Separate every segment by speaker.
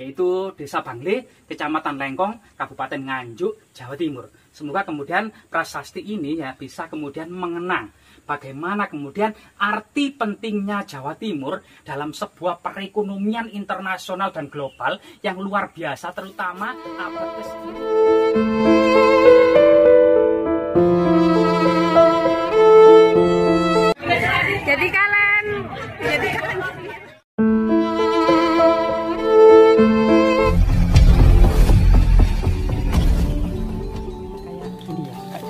Speaker 1: yaitu Desa Bangle, Kecamatan Lengkong, Kabupaten Nganjuk, Jawa Timur. Semoga kemudian prasasti ini ya bisa kemudian mengenang bagaimana kemudian arti pentingnya Jawa Timur dalam sebuah perekonomian internasional dan global yang luar biasa, terutama abad ke-9.
Speaker 2: Jadi kalian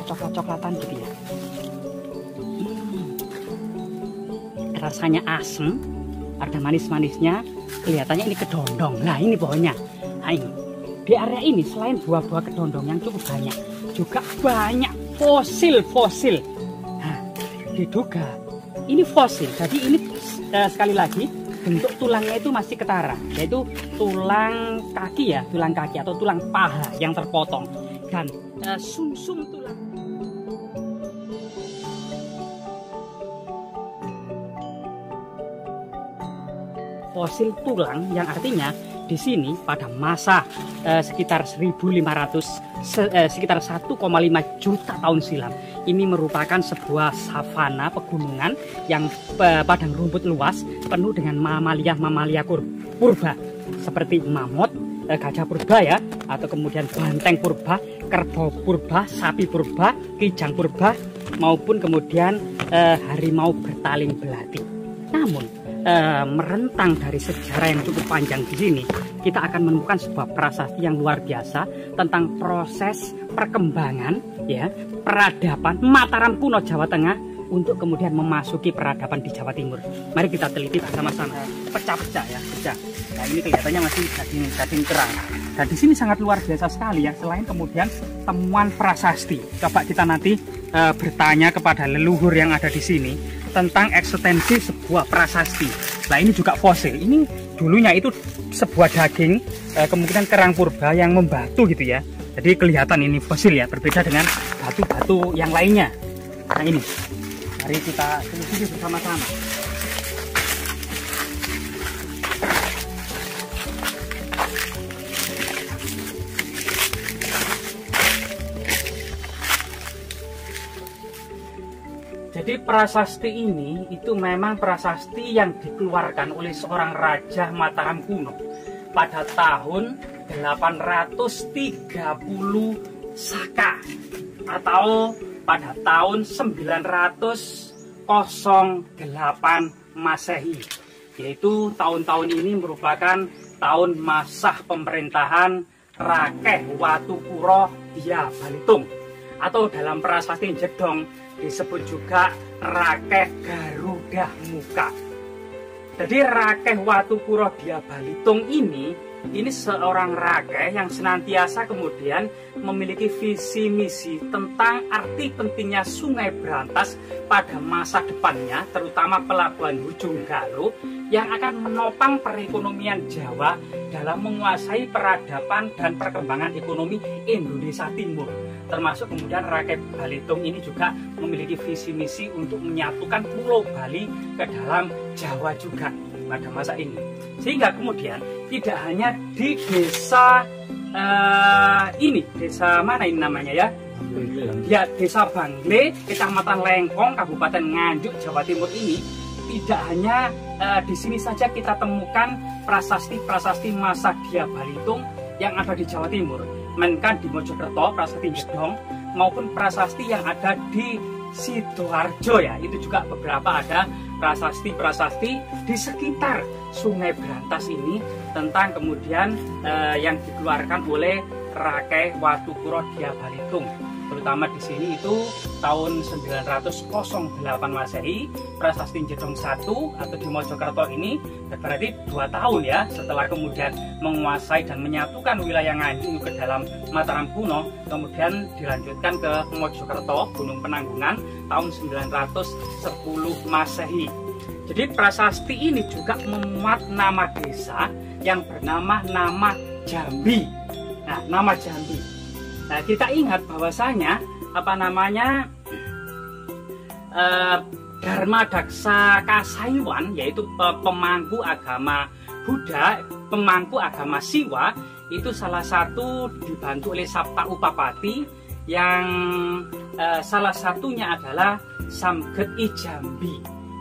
Speaker 1: coklat-coklatan gitu ya. Rasanya asem, ada manis-manisnya. Kelihatannya ini kedondong. Nah ini pohonnya. Nah ini di area ini selain buah-buah kedondong yang cukup banyak, juga banyak fosil-fosil. Nah, diduga ini fosil. Jadi ini sekali lagi bentuk tulangnya itu masih ketara, yaitu tulang kaki ya, tulang kaki atau tulang paha yang terpotong dan sumsum tulang. Fosil tulang yang artinya di sini pada masa sekitar 1,5 juta tahun silam ini merupakan sebuah savana pegunungan yang padang rumput luas penuh dengan mamalia purba seperti mamut, gajah purba ya, atau kemudian banteng purba, kerbau purba, sapi purba, kijang purba, maupun kemudian harimau bertaling belati. Namun merentang dari sejarah yang cukup panjang di sini, kita akan menemukan sebuah prasasti yang luar biasa tentang proses perkembangan ya peradaban Mataram kuno Jawa Tengah untuk kemudian memasuki peradaban di Jawa Timur. Mari kita teliti bersama-sama. Pecah-pecah ya, pecah. Nah ini kelihatannya masih daging kerang. Dan di sini sangat luar biasa sekali ya. Selain kemudian temuan prasasti, coba kita nanti bertanya kepada leluhur yang ada di sini tentang eksistensi sebuah prasasti. Nah ini juga fosil. Ini dulunya itu sebuah daging, kemungkinan kerang purba yang membatu gitu ya. Jadi kelihatan ini fosil ya, berbeda dengan batu-batu yang lainnya. Nah ini, mari kita telusuri bersama-sama. Jadi prasasti ini itu memang prasasti yang dikeluarkan oleh seorang raja Mataram kuno pada tahun 830 Saka atau pada tahun 908 Masehi. Yaitu tahun-tahun ini merupakan tahun masa pemerintahan Rakeh Watukuro Dia Balitung, atau dalam prasasti Jedong disebut juga Rakeh Garuda Muka. Jadi Rakeh Watukuro Dia Balitung ini seorang rakeh yang senantiasa kemudian memiliki visi misi tentang arti pentingnya Sungai Brantas pada masa depannya, terutama pelabuhan Ujung Galuh yang akan menopang perekonomian Jawa dalam menguasai peradaban dan perkembangan ekonomi Indonesia Timur. Termasuk kemudian Rakeh Balitung ini juga memiliki visi misi untuk menyatukan Pulau Bali ke dalam Jawa juga pada masa ini. Sehingga kemudian tidak hanya di desa ini, desa mana ini namanya ya? Ya, Desa Bangle, Kecamatan Lengkong, Kabupaten Nganjuk, Jawa Timur ini tidak hanya di sini saja kita temukan prasasti-prasasti masa Dia Balitung yang ada di Jawa Timur, melainkan di Mojokerto, prasasti Jedong, maupun prasasti yang ada di Sidoarjo ya, itu juga beberapa ada prasasti-prasasti di sekitar Sungai Brantas ini tentang kemudian yang dikeluarkan oleh Rakeh Watukuro Dia Balitung. Terutama di sini itu tahun 908 Masehi, prasasti Jedong 1 atau di Mojokerto ini berarti 2 tahun ya setelah kemudian menguasai dan menyatukan wilayah Nganjuk ke dalam Mataram kuno, kemudian dilanjutkan ke Mojokerto, Gunung Penanggungan tahun 910 Masehi. Jadi prasasti ini juga memuat nama desa yang bernama nama Jambi. Nah, nama Jambi. Nah, kita ingat bahwasanya Dharma Daksa Kasaiwan, yaitu pemangku agama Buddha, pemangku agama Siwa, itu salah satu dibantu oleh Sabta Upapati yang salah satunya adalah Samget I Jambi,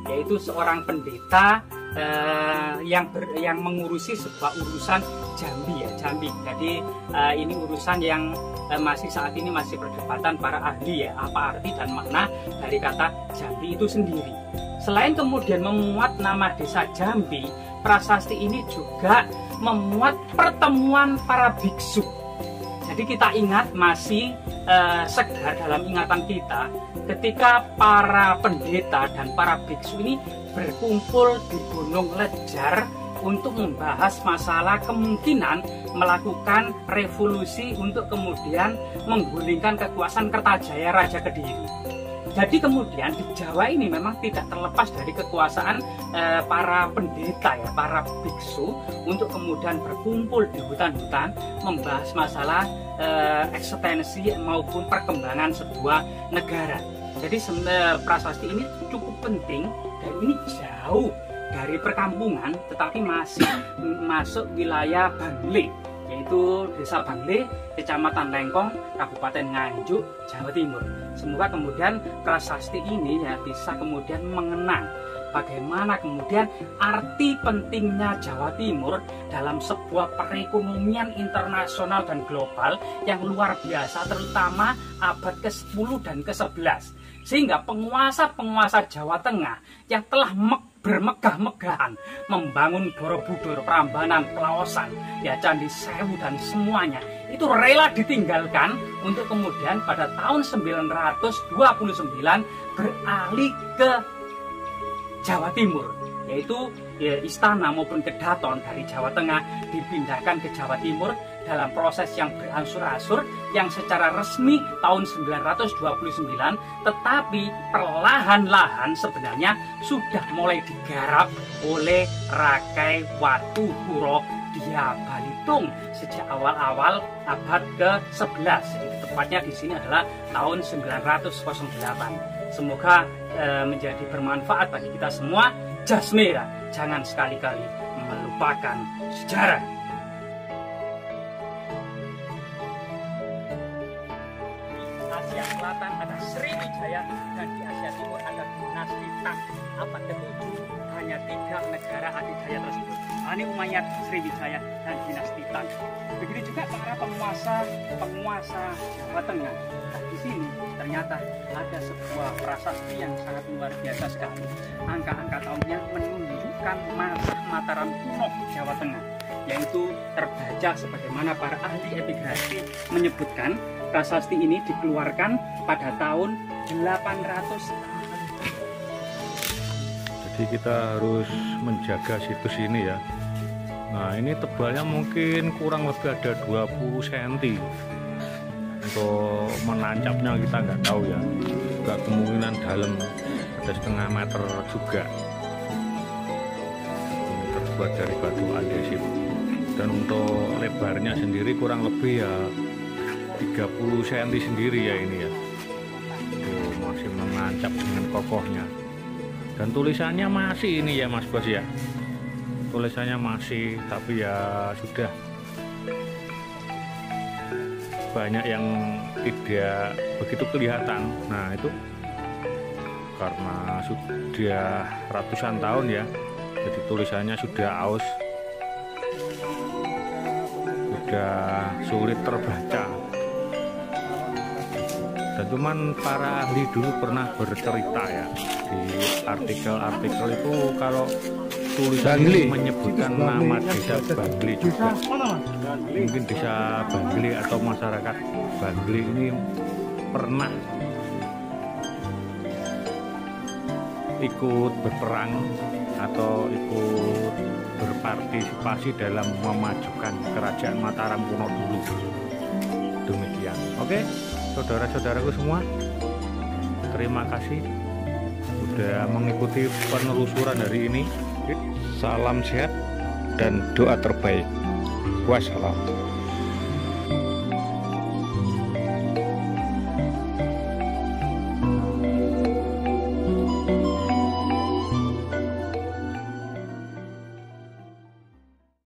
Speaker 1: yaitu seorang pendeta yang mengurusi sebuah urusan Jambi ya, Jambi. Jadi ini urusan yang masih saat ini masih perdebatan para ahli ya, apa arti dan makna dari kata Jambi itu sendiri. Selain kemudian memuat nama desa Jambi, prasasti ini juga memuat pertemuan para biksu. Jadi kita ingat, masih segar dalam ingatan kita ketika para pendeta dan para biksu ini berkumpul di Gunung Lejar untuk membahas masalah kemungkinan melakukan revolusi untuk kemudian menggulingkan kekuasaan Kertajaya Raja Kediri. Jadi kemudian di Jawa ini memang tidak terlepas dari kekuasaan para pendeta ya, para biksu, untuk kemudian berkumpul di hutan-hutan membahas masalah eksistensi maupun perkembangan sebuah negara. Jadi prasasti ini cukup penting dan ini jauh dari perkampungan, tetapi masih masuk wilayah Bangle, yaitu Desa Bangle, Kecamatan Lengkong, Kabupaten Nganjuk, Jawa Timur. Semoga kemudian prasasti ini ya bisa kemudian mengenang bagaimana kemudian arti pentingnya Jawa Timur dalam sebuah perekonomian internasional dan global yang luar biasa, terutama abad ke-10 dan ke-11. Sehingga penguasa-penguasa Jawa Tengah yang telah bermegah-megahan membangun Borobudur, Prambanan, Pelaosan, ya Candi Sewu dan semuanya itu rela ditinggalkan untuk kemudian pada tahun 929 beralih ke Jawa Timur, yaitu ya, istana maupun kedaton dari Jawa Tengah dipindahkan ke Jawa Timur dalam proses yang berangsur-angsur yang secara resmi tahun 929, tetapi perlahan-lahan sebenarnya sudah mulai digarap oleh Rakai Watukuro Dia Balitung sejak awal-awal abad ke-11. Jadi tepatnya di sini adalah tahun 908. Semoga menjadi bermanfaat bagi kita semua. Jasmera, jangan sekali-kali melupakan sejarah. Asia Selatan ada Sriwijaya dan di Asia Timur ada dinasti Tang. Abad ke-7 hanya 3 negara adidaya tersebut, Bani Umayyad, Sriwijaya, dan dinasti Tang. Begitu juga para penguasa Jawa Tengah. Nah, di sini ternyata ada sebuah prasasti yang sangat luar biasa sekali. Angka-angka tahunnya menunjukkan masa Mataram kuno Jawa Tengah, yaitu terbaca sebagaimana para ahli epigrafi menyebutkan prasasti ini dikeluarkan pada tahun 800.
Speaker 3: Jadi kita harus menjaga situs ini ya. Nah ini tebalnya mungkin kurang lebih ada 20 cm. Untuk menancapnya kita nggak tahu ya. Juga kemungkinan dalam ada setengah meter juga. Ini terbuat dari batu andesit. Dan untuk lebarnya sendiri kurang lebih ya 30 cm sendiri ya ini ya. Masih menancap dengan kokohnya. Dan tulisannya masih ini ya Mas Bos ya, tulisannya masih, tapi ya sudah banyak yang tidak begitu kelihatan. Nah itu karena sudah ratusan tahun ya, jadi tulisannya sudah aus, sudah sulit terbaca. Dan cuman para ahli dulu pernah bercerita ya di artikel-artikel itu kalau tulisannya menyebutkan nama desa Bangle juga. Mungkin desa Bangle atau masyarakat Bangle ini pernah ikut berperang atau ikut berpartisipasi dalam memajukan kerajaan Mataram kuno dulu. Demikian. Oke, saudara-saudaraku semua, terima kasih sudah mengikuti penelusuran hari ini. Salam sehat dan doa terbaik. Wassalam.